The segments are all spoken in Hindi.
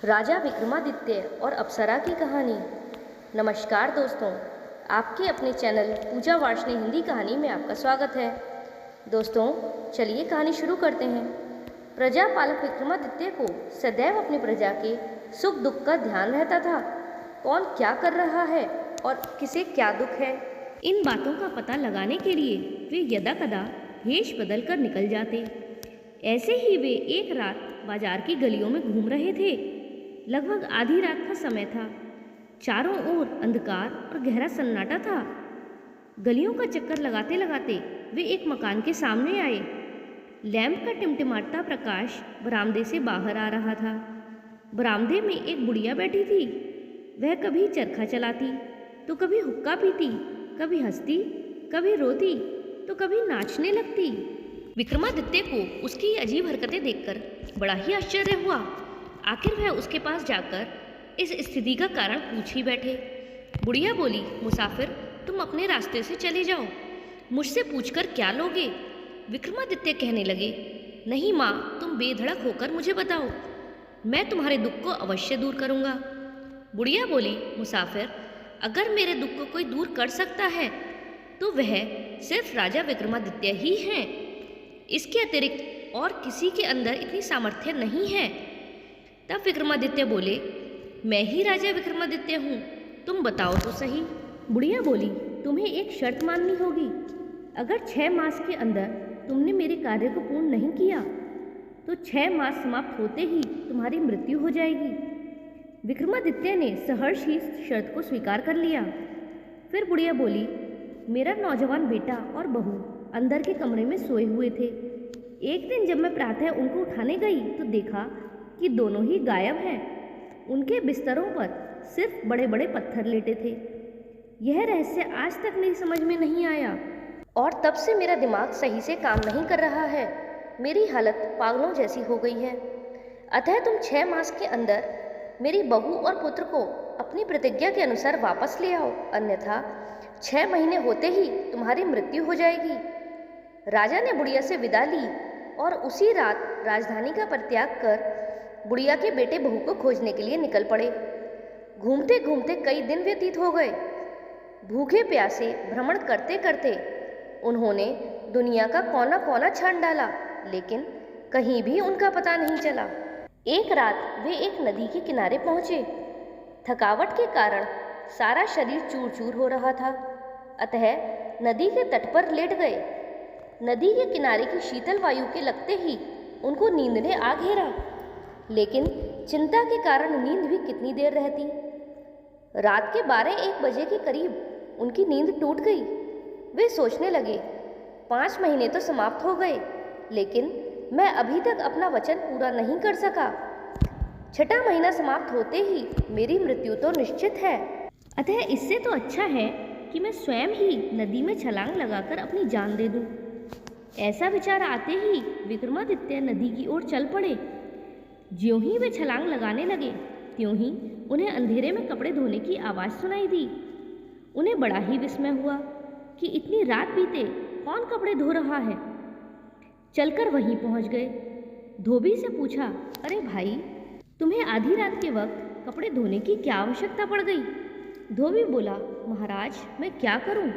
राजा विक्रमादित्य और अप्सरा की कहानी। नमस्कार दोस्तों, आपके अपने चैनल पूजा वार्ष्णेय हिंदी कहानी में आपका स्वागत है। दोस्तों चलिए कहानी शुरू करते हैं। प्रजा पालक विक्रमादित्य को सदैव अपनी प्रजा के सुख दुख का ध्यान रहता था। कौन क्या कर रहा है और किसे क्या दुख है, इन बातों का पता लगाने के लिए वे यदा कदा भेष बदल कर निकल जाते। ऐसे ही वे एक रात बाजार की गलियों में घूम रहे थे। लगभग आधी रात का समय था। चारों ओर अंधकार और गहरा सन्नाटा था। गलियों का चक्कर लगाते लगाते वे एक मकान के सामने आए। लैंप का टिमटिमाता प्रकाश बरामदे से बाहर आ रहा था। बरामदे में एक बुढ़िया बैठी थी। वह कभी चरखा चलाती तो कभी हुक्का पीती, कभी हंसती, कभी रोती तो कभी नाचने लगती। विक्रमादित्य को उसकी अजीब हरकतें देखकर बड़ा ही आश्चर्य हुआ। आखिर वह उसके पास जाकर इस स्थिति का कारण पूछ ही बैठे। बुढ़िया बोली, मुसाफिर तुम अपने रास्ते से चले जाओ, मुझसे पूछकर क्या लोगे। विक्रमादित्य कहने लगे, नहीं माँ, तुम बेधड़क होकर मुझे बताओ, मैं तुम्हारे दुख को अवश्य दूर करूँगा। बुढ़िया बोली, मुसाफिर अगर मेरे दुख को कोई दूर कर सकता है तो वह सिर्फ राजा विक्रमादित्य ही हैं। इसके अतिरिक्त और किसी के अंदर इतनी सामर्थ्य नहीं है। तब विक्रमादित्य बोले, मैं ही राजा विक्रमादित्य हूँ, तुम बताओ तो सही। बुढ़िया बोली, तुम्हें एक शर्त माननी होगी। अगर 6 मास के अंदर तुमने मेरे कार्य को पूर्ण नहीं किया तो 6 मास समाप्त होते ही तुम्हारी मृत्यु हो जाएगी। विक्रमादित्य ने सहर्ष ही शर्त को स्वीकार कर लिया। फिर बुढ़िया बोली, मेरा नौजवान बेटा और बहू अंदर के कमरे में सोए हुए थे। एक दिन जब मैं प्रातः उनको उठाने गई तो देखा कि दोनों ही गायब हैं। उनके बिस्तरों पर सिर्फ बड़े बड़े पत्थर लेटे थे। यह रहस्य आज तक मेरी समझ में नहीं आया और तब से मेरा दिमाग सही से काम नहीं कर रहा है। मेरी हालत पागलों जैसी हो गई है। अतः तुम 6 मास के अंदर मेरी बहू और पुत्र को अपनी प्रतिज्ञा के अनुसार वापस ले आओ, अन्यथा 6 महीने होते ही तुम्हारी मृत्यु हो जाएगी। राजा ने बुढ़िया से विदा ली और उसी रात राजधानी का परित्याग कर बुढ़िया के बेटे बहू को खोजने के लिए निकल पड़े। घूमते घूमते कई दिन व्यतीत हो गए। भूखे प्यासे भ्रमण करते करते उन्होंने दुनिया का कोना कोना छान डाला, लेकिन कहीं भी उनका पता नहीं चला। एक रात वे एक नदी के किनारे पहुंचे। थकावट के कारण सारा शरीर चूर चूर हो रहा था, अतः नदी के तट पर लेट गए। नदी के किनारे की शीतल वायु के लगते ही उनको नींद ने आ घेरा, लेकिन चिंता के कारण नींद भी कितनी देर रहती। रात के 12-1 बजे के करीब उनकी नींद टूट गई। वे सोचने लगे, 5 महीने तो समाप्त हो गए, लेकिन मैं अभी तक अपना वचन पूरा नहीं कर सका। 6ठा महीना समाप्त होते ही मेरी मृत्यु तो निश्चित है। अतः इससे तो अच्छा है कि मैं स्वयं ही नदी में छलांग लगाकर अपनी जान दे दूं। ऐसा विचार आते ही विक्रमादित्य नदी की ओर चल पड़े। ज्यों ही वे छलांग लगाने लगे त्यों ही उन्हें अंधेरे में कपड़े धोने की आवाज़ सुनाई दी। उन्हें बड़ा ही विस्मय हुआ कि इतनी रात बीते कौन कपड़े धो रहा है। चलकर वहीं पहुंच गए। धोबी से पूछा, अरे भाई, तुम्हें आधी रात के वक्त कपड़े धोने की क्या आवश्यकता पड़ गई। धोबी बोला, महाराज मैं क्या करूं,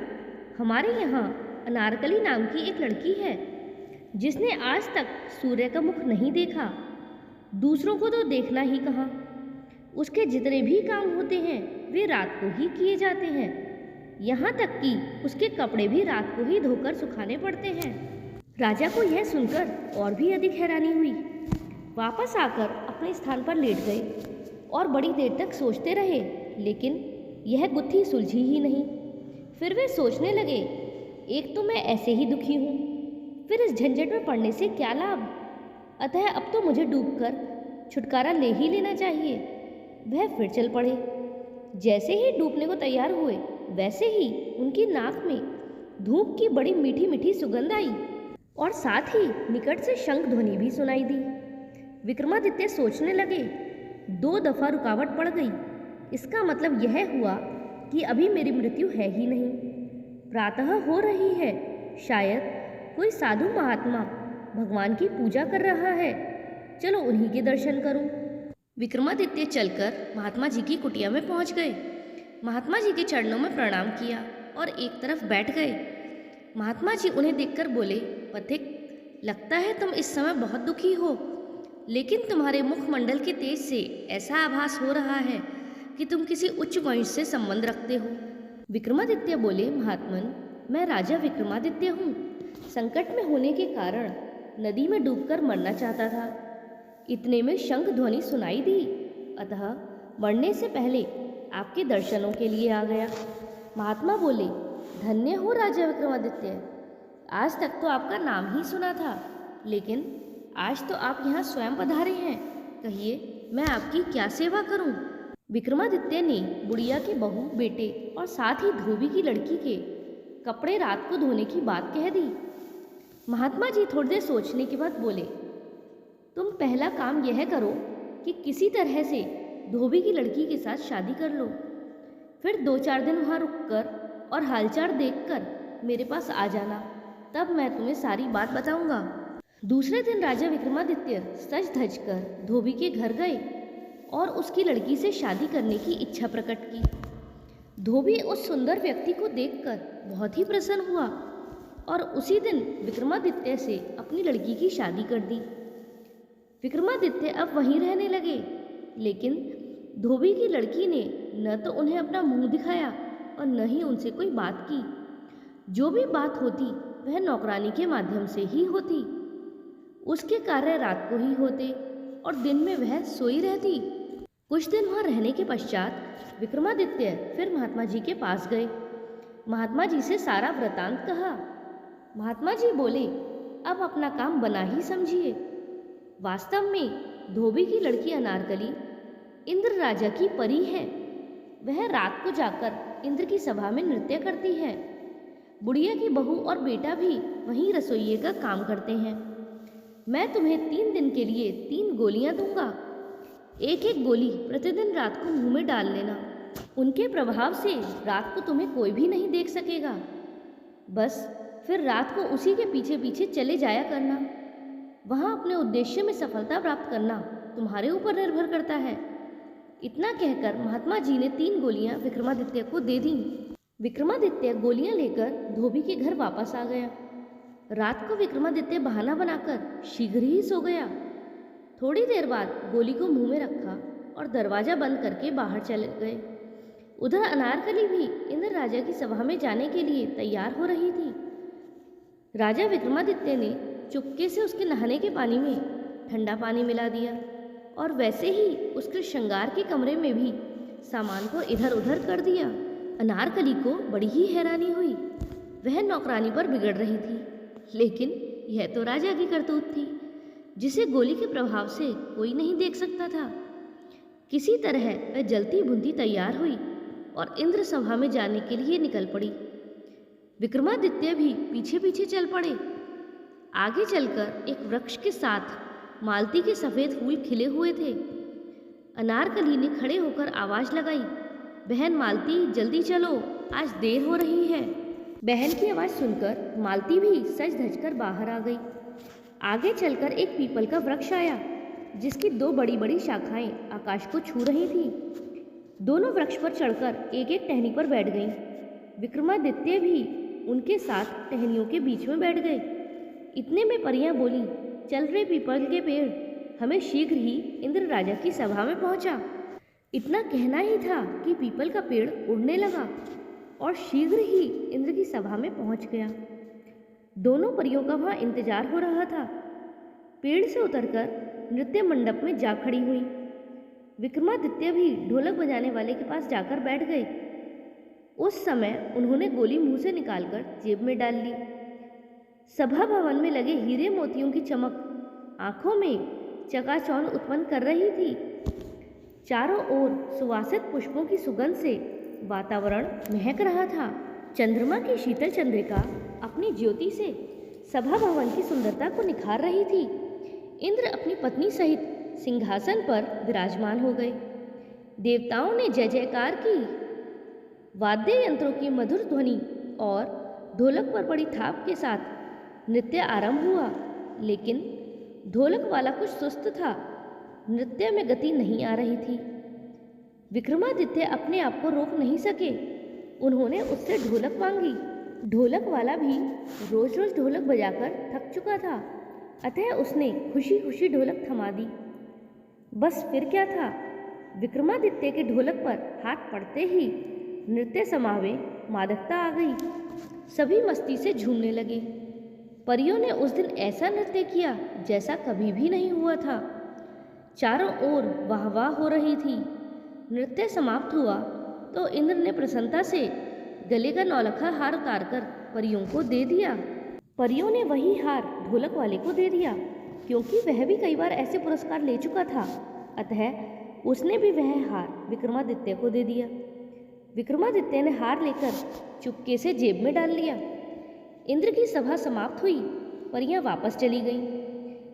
हमारे यहाँ अनारकली नाम की एक लड़की है जिसने आज तक सूर्य का मुख नहीं देखा, दूसरों को तो देखना ही कहाँ। उसके जितने भी काम होते हैं वे रात को ही किए जाते हैं, यहाँ तक कि उसके कपड़े भी रात को ही धोकर सुखाने पड़ते हैं। राजा को यह सुनकर और भी अधिक हैरानी हुई। वापस आकर अपने स्थान पर लेट गए और बड़ी देर तक सोचते रहे, लेकिन यह गुत्थी सुलझी ही नहीं। फिर वे सोचने लगे, एक तो मैं ऐसे ही दुखी हूँ, फिर इस झंझट में पड़ने से क्या लाभ। अतः अब तो मुझे डूबकर छुटकारा ले ही लेना चाहिए। वह फिर चल पड़े। जैसे ही डूबने को तैयार हुए वैसे ही उनकी नाक में धूप की बड़ी मीठी मीठी सुगंध आई और साथ ही निकट से शंख ध्वनि भी सुनाई दी। विक्रमादित्य सोचने लगे, 2 दफा रुकावट पड़ गई, इसका मतलब यह हुआ कि अभी मेरी मृत्यु है ही नहीं। प्रातः हो रही है, शायद कोई साधु महात्मा भगवान की पूजा कर रहा है, चलो उन्हीं के दर्शन करूं। विक्रमादित्य चलकर महात्मा जी की कुटिया में पहुंच गए। महात्मा जी के चरणों में प्रणाम किया और एक तरफ बैठ गए। महात्मा जी उन्हें देखकर बोले, पथिक, लगता है तुम इस समय बहुत दुखी हो, लेकिन तुम्हारे मुखमंडल के तेज से ऐसा आभास हो रहा है कि तुम किसी उच्च वंश से संबंध रखते हो। विक्रमादित्य बोले, महात्मन, मैं राजा विक्रमादित्य हूँ। संकट में होने के कारण नदी में डूबकर मरना चाहता था। इतने में शंख ध्वनि सुनाई दी, अतः मरने से पहले आपके दर्शनों के लिए आ गया। महात्मा बोले, धन्य हो राजा विक्रमादित्य, आज तक तो आपका नाम ही सुना था, लेकिन आज तो आप यहाँ स्वयं पधारे हैं। कहिए, मैं आपकी क्या सेवा करूँ? विक्रमादित्य ने बुढ़िया के बहू, बेटे और साथ ही धोबी की लड़की के कपड़े रात को धोने की बात कह दी। महात्मा जी थोड़ी देर सोचने के बाद बोले, तुम पहला काम यह करो कि किसी तरह से धोबी की लड़की के साथ शादी कर लो, फिर 2-4 दिन वहाँ रुककर और हालचाल देखकर मेरे पास आ जाना, तब मैं तुम्हें सारी बात बताऊंगा। दूसरे दिन राजा विक्रमादित्य सज धज कर धोबी के घर गए और उसकी लड़की से शादी करने की इच्छा प्रकट की। धोबी उस सुंदर व्यक्ति को देखकर बहुत ही प्रसन्न हुआ और उसी दिन विक्रमादित्य से अपनी लड़की की शादी कर दी। विक्रमादित्य अब वहीं रहने लगे, लेकिन धोबी की लड़की ने न तो उन्हें अपना मुंह दिखाया और न ही उनसे कोई बात की। जो भी बात होती वह नौकरानी के माध्यम से ही होती। उसके कार्य रात को ही होते और दिन में वह सोई रहती। कुछ दिन वहाँ रहने के पश्चात विक्रमादित्य फिर महात्मा जी के पास गए। महात्मा जी से सारा वृतांत कहा। महात्मा जी बोले, अब अपना काम बना ही समझिए। वास्तव में धोबी की लड़की अनारकली इंद्र राजा की परी है। वह रात को जाकर इंद्र की सभा में नृत्य करती है। बुढ़िया की बहू और बेटा भी वहीं रसोइये का काम करते हैं। मैं तुम्हें 3 दिन के लिए 3 गोलियां दूंगा। एक एक गोली प्रतिदिन रात को मुंह में डाल लेना। उनके प्रभाव से रात को तुम्हें कोई भी नहीं देख सकेगा। बस फिर रात को उसी के पीछे पीछे चले जाया करना। वहाँ अपने उद्देश्य में सफलता प्राप्त करना तुम्हारे ऊपर निर्भर करता है। इतना कहकर महात्मा जी ने 3 गोलियां विक्रमादित्य को दे दी। विक्रमादित्य गोलियां लेकर धोबी के घर वापस आ गया। रात को विक्रमादित्य बहाना बनाकर शीघ्र ही सो गया। थोड़ी देर बाद गोली को मुंह में रखा और दरवाजा बंद करके बाहर चले गए। उधर अनारकली भी इंद्र राजा की सभा में जाने के लिए तैयार हो रही थी। राजा विक्रमादित्य ने चुपके से उसके नहाने के पानी में ठंडा पानी मिला दिया और वैसे ही उसके श्रृंगार के कमरे में भी सामान को इधर उधर कर दिया। अनारकली को बड़ी ही हैरानी हुई। वह नौकरानी पर बिगड़ रही थी, लेकिन यह तो राजा की करतूत थी, जिसे गोली के प्रभाव से कोई नहीं देख सकता था। किसी तरह वह जलती भुनती तैयार हुई और इंद्र सभा में जाने के लिए निकल पड़ी। विक्रमादित्य भी पीछे पीछे चल पड़े। आगे चलकर एक वृक्ष के साथ मालती के सफ़ेद फूल खिले हुए थे। अनारकली ने खड़े होकर आवाज़ लगाई, बहन मालती, जल्दी चलो, आज देर हो रही है। बहन की आवाज़ सुनकर मालती भी सज धज कर बाहर आ गई। आगे चलकर एक पीपल का वृक्ष आया, जिसकी 2 बड़ी बड़ी शाखाएं आकाश को छू रही थीं। दोनों वृक्ष पर चढ़कर एक एक टहनी पर बैठ गईं। विक्रमादित्य भी उनके साथ टहनियों के बीच में बैठ गए। इतने में परियां बोली, चल रे पीपल के पेड़, हमें शीघ्र ही इंद्र राजा की सभा में पहुंचा। इतना कहना ही था कि पीपल का पेड़ उड़ने लगा और शीघ्र ही इंद्र की सभा में पहुंच गया। दोनों परियों का वहाँ इंतजार हो रहा था। पेड़ से उतरकर नृत्य मंडप में जा खड़ी हुई। विक्रमादित्य भी ढोलक बजाने वाले के पास जाकर बैठ गए। उस समय उन्होंने गोली मुंह से निकालकर जेब में डाल ली। सभा भवन में लगे हीरे मोतियों की चमक आंखों में चकाचौंध उत्पन्न कर रही थी। चारों ओर सुवासित पुष्पों की सुगंध से वातावरण महक रहा था। चंद्रमा की शीतल चंद्रिका अपनी ज्योति से सभा भवन की सुंदरता को निखार रही थी। इंद्र अपनी पत्नी सहित सिंहासन पर विराजमान हो गए। देवताओं ने जय जयकार की। वाद्य यंत्रों की मधुर ध्वनि और ढोलक पर बड़ी थाप के साथ नृत्य आरंभ हुआ, लेकिन ढोलक वाला कुछ सुस्त था। नृत्य में गति नहीं आ रही थी। विक्रमादित्य अपने आप को रोक नहीं सके। उन्होंने उससे ढोलक मांगी। ढोलक वाला भी रोज रोज ढोलक बजाकर थक चुका था, अतः उसने खुशी खुशी ढोलक थमा दी। बस फिर क्या था, विक्रमादित्य के ढोलक पर हाथ पड़ते ही नृत्य समारोह में मादकता आ गई। सभी मस्ती से झूमने लगे। परियों ने उस दिन ऐसा नृत्य किया जैसा कभी भी नहीं हुआ था। चारों ओर वाह वाह हो रही थी। नृत्य समाप्त हुआ तो इंद्र ने प्रसन्नता से गले का नौलखा हार उतारकर परियों को दे दिया। परियों ने वही हार ढोलक वाले को दे दिया, क्योंकि वह भी कई बार ऐसे पुरस्कार ले चुका था, अतः उसने भी वह हार विक्रमादित्य को दे दिया। विक्रमादित्य ने हार लेकर चुपके से जेब में डाल लिया। इंद्र की सभा समाप्त हुई। परियां वापस चली गईं।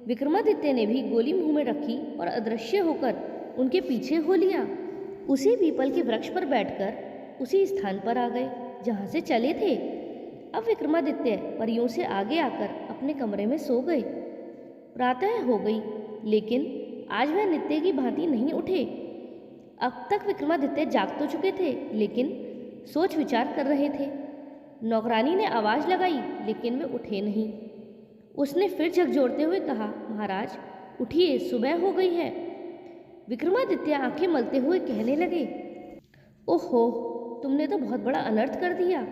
विक्रमादित्य ने भी गोली मुंह में रखी और अदृश्य होकर उनके पीछे हो लिया। उसी पीपल के वृक्ष पर बैठकर उसी स्थान पर आ गए जहाँ से चले थे। अब विक्रमादित्य परियों से आगे आकर अपने कमरे में सो गए। प्रातः हो गई, लेकिन आज वह नित्य की भांति नहीं उठे। अब तक विक्रमादित्य जाग तो चुके थे, लेकिन सोच विचार कर रहे थे। नौकरानी ने आवाज़ लगाई, लेकिन वे उठे नहीं। उसने फिर झकझोरते हुए कहा, महाराज उठिए, सुबह हो गई है। विक्रमादित्य आंखें मलते हुए कहने लगे, ओहो, तुमने तो बहुत बड़ा अनर्थ कर दिया।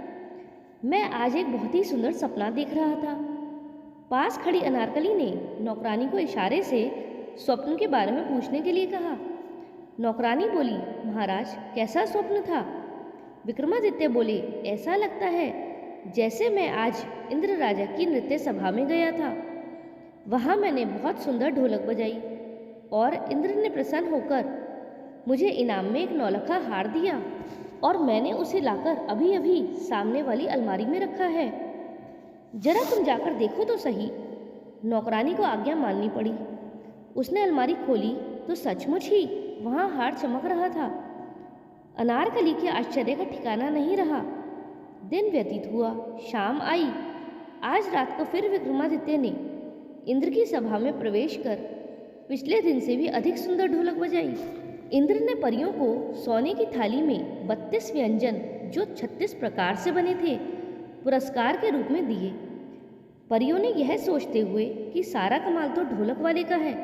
मैं आज एक बहुत ही सुंदर सपना देख रहा था। पास खड़ी अनारकली ने नौकरानी को इशारे से स्वप्न के बारे में पूछने के लिए कहा। नौकरानी बोली, महाराज कैसा स्वप्न था? विक्रमादित्य बोले, ऐसा लगता है जैसे मैं आज इंद्र राजा की नृत्य सभा में गया था। वहाँ मैंने बहुत सुंदर ढोलक बजाई और इंद्र ने प्रसन्न होकर मुझे इनाम में एक नौलखा हार दिया और मैंने उसे लाकर अभी अभी सामने वाली अलमारी में रखा है। जरा तुम जाकर देखो तो सही। नौकरानी को आज्ञा माननी पड़ी। उसने अलमारी खोली तो सचमुच ही वहाँ हार चमक रहा था। अनारकली के आश्चर्य का ठिकाना नहीं रहा। दिन व्यतीत हुआ, शाम आई। आज रात को फिर विक्रमादित्य ने इंद्र की सभा में प्रवेश कर पिछले दिन से भी अधिक सुंदर ढोलक बजाई। इंद्र ने परियों को सोने की थाली में 32 व्यंजन जो 36 प्रकार से बने थे पुरस्कार के रूप में दिए। परियों ने यह सोचते हुए कि सारा कमाल तो ढोलक वाले का है,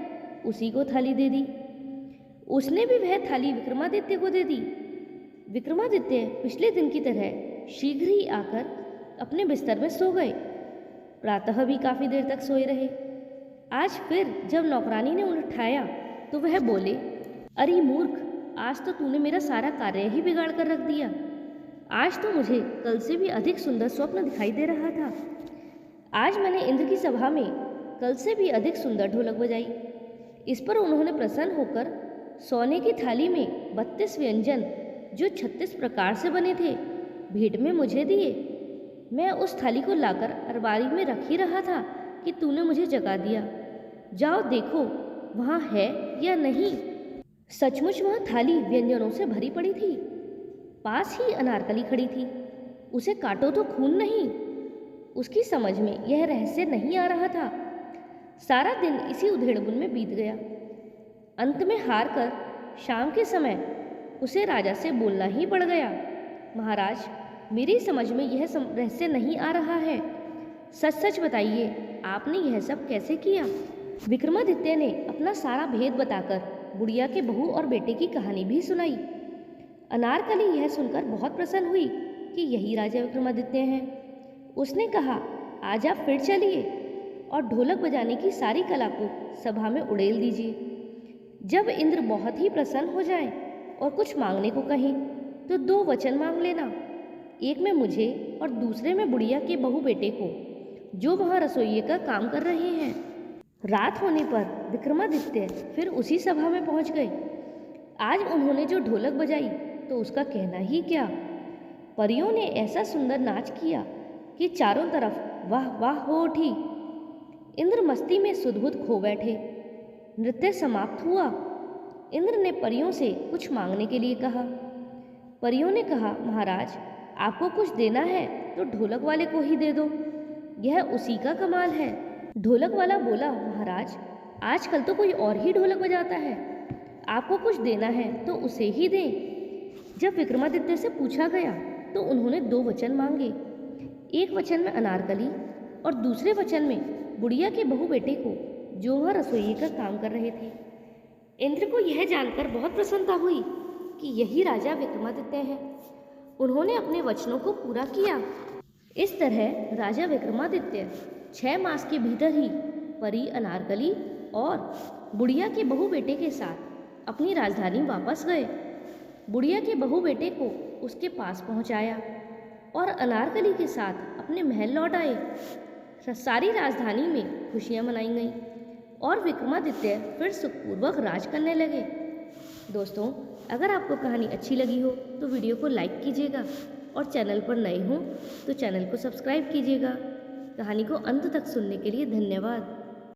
उसी को थाली दे दी। उसने भी वह थाली विक्रमादित्य को दे दी। विक्रमादित्य पिछले दिन की तरह शीघ्र ही आकर अपने बिस्तर में सो गए। प्रातः भी काफ़ी देर तक सोए रहे। आज फिर जब नौकरानी ने उन्हें उठाया तो वह बोले, अरे मूर्ख, आज तो तूने मेरा सारा कार्य ही बिगाड़ कर रख दिया। आज तो मुझे कल से भी अधिक सुंदर स्वप्न दिखाई दे रहा था। आज मैंने इंद्र की सभा में कल से भी अधिक सुंदर ढोलक बजाई। इस पर उन्होंने प्रसन्न होकर सोने की थाली में 32 व्यंजन जो 36 प्रकार से बने थे भेंट में मुझे दिए। मैं उस थाली को लाकर अलमारी में रख ही रहा था कि तूने मुझे जगा दिया। जाओ देखो वहाँ है या नहीं। सचमुच वहाँ थाली व्यंजनों से भरी पड़ी थी। पास ही अनारकली खड़ी थी। उसे काटो तो खून नहीं। उसकी समझ में यह रहस्य नहीं आ रहा था। सारा दिन इसी उधेड़बुन में बीत गया। अंत में हार कर शाम के समय उसे राजा से बोलना ही पड़ गया, महाराज मेरी समझ में यह रहस्य नहीं आ रहा है। सच सच बताइए, आपने यह सब कैसे किया? विक्रमादित्य ने अपना सारा भेद बताकर बुढ़िया के बहू और बेटे की कहानी भी सुनाई। अनारकली यह सुनकर बहुत प्रसन्न हुई कि यही राजा विक्रमादित्य हैं। उसने कहा, आज आप फिर चलिए और ढोलक बजाने की सारी कला को सभा में उड़ेल दीजिए। जब इंद्र बहुत ही प्रसन्न हो जाएं और कुछ मांगने को कहें तो 2 वचन मांग लेना, एक में मुझे और दूसरे में बुढ़िया के बहू बेटे को, जो वहाँ रसोइये का काम कर रहे हैं। रात होने पर विक्रमादित्य फिर उसी सभा में पहुँच गए। आज उन्होंने जो ढोलक बजाई तो उसका कहना ही क्या। परियों ने ऐसा सुंदर नाच किया कि चारों तरफ वाह वाह हो उठी। इंद्र मस्ती में सुध-बुध खो बैठे। नृत्य समाप्त हुआ। इंद्र ने परियों से कुछ मांगने के लिए कहा। परियों ने कहा, महाराज आपको कुछ देना है तो ढोलक वाले को ही दे दो, यह उसी का कमाल है। ढोलक वाला बोला, महाराज आजकल तो कोई और ही ढोलक बजाता है। आपको कुछ देना है तो उसे ही दें। जब विक्रमादित्य से पूछा गया तो उन्होंने 2 वचन मांगे। एक वचन में अनारकली और दूसरे वचन में बुढ़िया के बहू बेटे को, जो वहाँ रसोई का काम कर रहे थे। इंद्र को यह जानकर बहुत प्रसन्नता हुई कि यही राजा विक्रमादित्य है। उन्होंने अपने वचनों को पूरा किया। इस तरह राजा विक्रमादित्य 6 मास के भीतर ही परी अनारकली और बुढ़िया के बहू बेटे के साथ अपनी राजधानी वापस गए। बुढ़िया के बहू बेटे को उसके पास पहुंचाया और अनारकली के साथ अपने महल लौट आए। सारी राजधानी में खुशियां मनाई गईं और विक्रमादित्य फिर सुखपूर्वक राज करने लगे। दोस्तों, अगर आपको कहानी अच्छी लगी हो तो वीडियो को लाइक कीजिएगा और चैनल पर नए हों तो चैनल को सब्सक्राइब कीजिएगा। कहानी को अंत तक सुनने के लिए धन्यवाद।